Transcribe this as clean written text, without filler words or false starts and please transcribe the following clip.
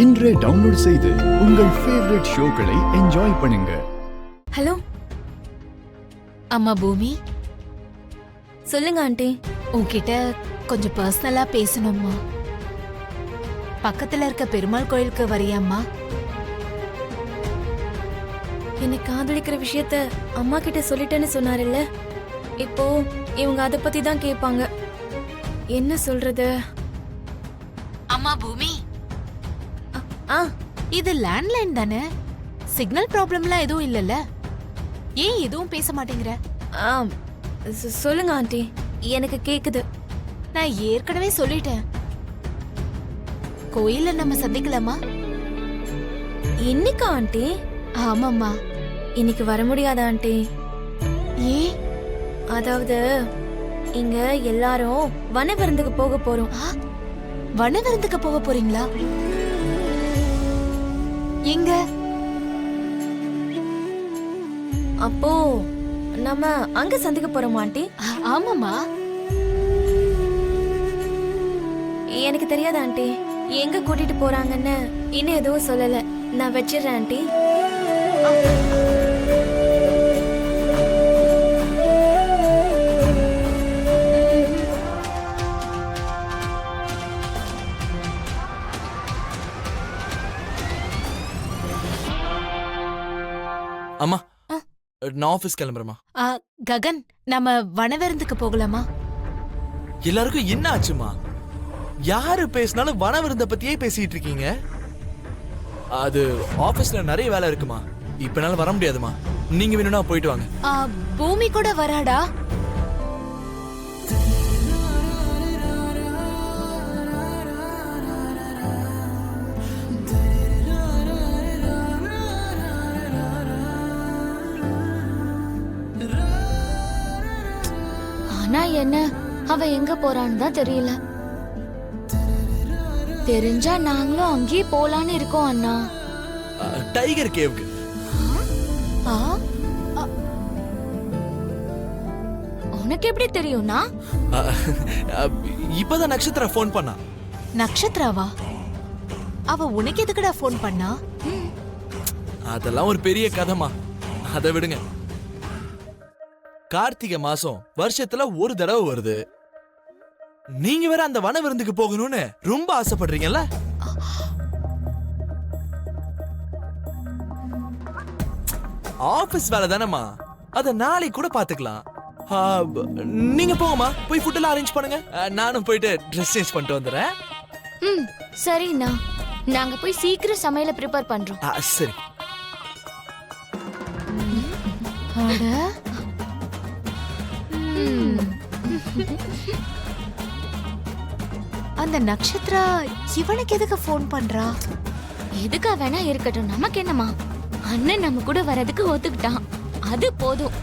இன்றே டவுன்லோட் செய்து உங்கள் ஃபேவரட் ஷோக்களை என்ஜாய் பண்ணுங்க. ஹலோ அம்மா பூமி, சொல்லுங்க ஆண்டி. உன்கிட்ட கொஞ்சம் பர்சனலா பேசணும்மா. பக்கத்துல இருக்க பெருமாள் கோயிலுக்கு வரியாம்மா? என்னை காதலிக்கிற விஷயத்த அம்மா கிட்ட சொல்லிட்டேன்னு சொன்னாருல்ல, இப்போ இவங்க அதை பத்தி தான் கேட்பாங்க. என்ன சொல்றது? அம்மா பூமி, ஆ இது லேண்ட்லைன் தானே? சிக்னல் ப்ராப்ளம்லாம் எதுவும் இல்லல்ல? ஏன் எதுவும் பேச மாட்டேங்கிற? ஆ சொல்லுங்க ஆண்டி, எனக்கு கேக்குது. நான் ஏற்கனவே சொல்லிட்டேன். கோயில்ல நம்ம சந்திக்கலாமா? இன்னைக்கா ஆண்டி? ஆமாம்மா. இன்னைக்கு வர முடியாத ஆண்டி. ஏன்? அதாவது இங்க எல்லாரும் வன விருந்துக்கு போக போறோம். வன விருந்துக்கு போக போறீங்களா? எங்க? அப்போ நம்ம அங்க சந்திக்க போறோம் ஆண்டி. ஆமாம்மா. எனக்கு தெரியாது ஆண்டி, எங்க கூட்டிட்டு போறாங்கன்னு இன்னும் எதுவும் சொல்லல. நான் வச்சிடுறேன் ஆண்டி. அம்மா, நான் ஆபீஸ் கிளம்புறேம்மா. ககன், நம்ம வனவிருந்துக்கு போகலாமா? எல்லாருக்கும் என்ன ஆச்சுமா? யாரு பேசினாலும் வன விருந்த பத்தியே பேசிட்டு இருக்கீங்க. அது ஆபீஸ்ல நிறைய வேலை இருக்குமா, இப்ப என்னால வர முடியாதுமா. நீங்க வேணும்னா போயிட்டு வாங்க. பூமி கூட வராடா? ஆனா என்ன, அவ எங்க போறான்னு தான் தெரியல. தெரிஞ்சா நாங்களும் அங்கேயே போலான்னு இருக்கோம் அண்ணா. டைகர் கேவ்க்கு. உனக்கு எப்படி தெரியும்னா? இப்பதான் நட்சத்திரா போன் பண்ணா. நட்சத்திராவா? அவ உனக்கு எதுக்குடா போன் பண்ணா? அதெல்லாம் ஒரு பெரிய கதைமா, அதை விடுங்க. கார்த்திகை மாசம் வருஷத்துல ஒரு தடவை வருது. நீங்க வேற அந்த வன விருந்துக்கு போகணும்னு ரொம்ப ஆசைப்படுறீங்கல்ல? ஆபீஸ் வேலை தானேமா, அத நாளைக்கு கூட பாத்துக்கலாம். நீங்க போங்கம்மா, போய் ஃபுட் எல்லாம் அரேஞ்ச் பண்ணுங்க. நானும் போயிட்டு ட்ரெஸ் சேஞ்ச் பண்ணிட்டு வந்துடுறேன். சரிண்ணா, நாங்க போய் சீக்கிரம் சமையல ப்ரிப்பேர் பண்றோம். சரி. அந்த நட்சத்திரா இவனுக்கு எதுக்கு போன் பண்றா? எதுக்கா வேணா இருக்கட்டும், நமக்கு என்னமா? அண்ணன் நம்ம கூட வரதுக்கு ஒத்துக்கிட்டான், அது போதும்.